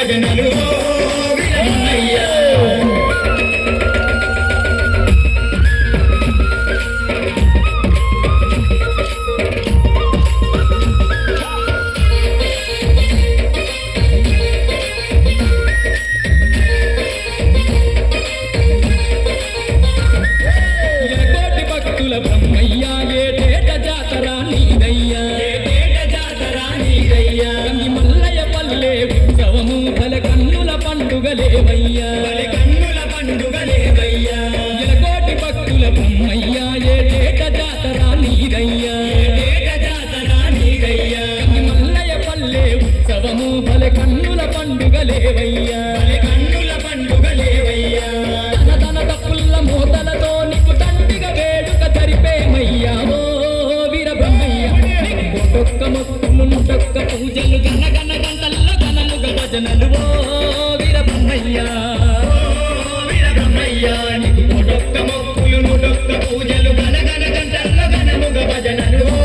భజనలు వీరమయ్యా బ్రహ్మయ్యా ఏటేట జాతర నీదయ్యా మల్లయ్య పల్లె ఉత్సవము బల కన్నుల పండుగలేవయ్యా ఎలకోటి భక్తుల బ్రహ్మయ్యా ఏటేట జాతర నీదయ్యా మల్లయ్య పల్లె ఉత్సవము బల కన్నుల పండుగలేవయ్యా తన తప్పుల మోతలతో నీకు తండ్రిగా వేడుక జరిపేమయ్యా ఓ వీరబ్రహ్మయ్య ఒక్క మొక్కులు నొక్క పూజలు గన గన గంటల్లో గనముగ భజనలు ఓ వీరబ్రహ్మయ్య నీకు ఒక్క మొక్కులు నొక్క పూజలు గన గన గంటల్లో గనముగ భజనలు ఓ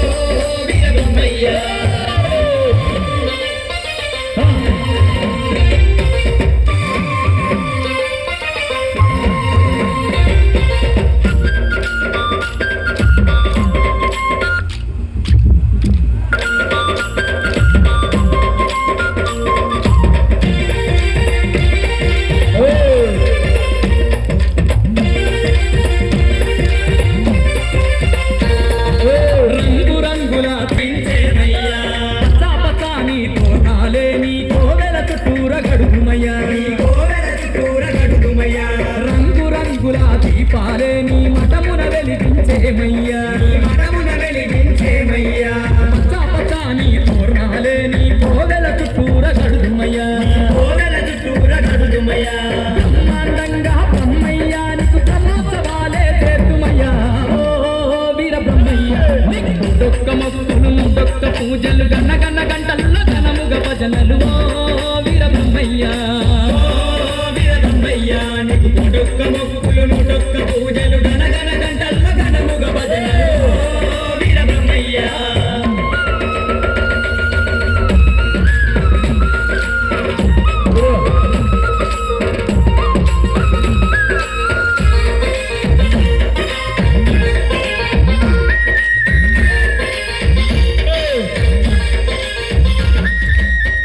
వీరబ్రహ్మయ్య రంగు రంగుల దీపాలే నీ మఠమున వెలిగించేమయ్యా పచ్చా పచ్చాని తోరణాలే నీ కోవెల చుట్టూర గడుదుమయ్యా బ్రహ్మాండంగా బ్రహ్మయ్యా నీకు బ్రహ్మోత్సవాలే చేతుమయ్యా ఓ వీరబ్రహ్మయ్య డొక్క మొక్కులు డొక్క పూజలు గన్న గన్న గంటల్లో ఘనముగ భజనలు ఓ వీరబ్రహ్మయ్య నీకు డొక్క మొక్కులు డొక్క పూజలు గన గన గంటల్లో ఘనముగ భజనలు వీరబ్రహ్మయ్య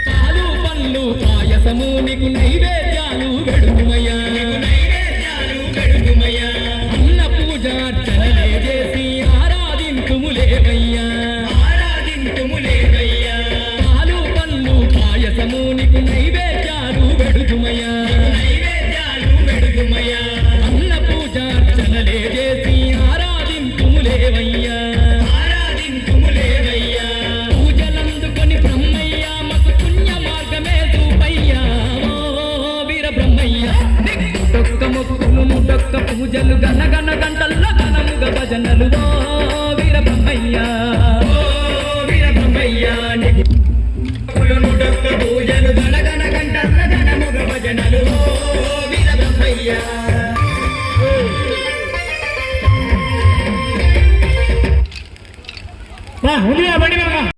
పాలు పండ్లు పాయసము నీకు నైవేద్యాలు గడుగుమయ్యా అన్న పూజార్చనలే చేసి ఆరాధింతుములేవయ్యా పాలు పండ్లు పాయసము నీకు నైవేద్యాలు గడుగుమయ్యా అన్న పూజార్చనలే చేసి ఆరాధింతుములేవయ్యా పూజలందుకొని బ్రహ్మయ్య మకు పుణ్య మార్గమే చూపయ్యా ఓ వీరబ్రహ్మయ్య డొక్క మొక్కులు డొక్క పూజలు గన గన గంటల్లో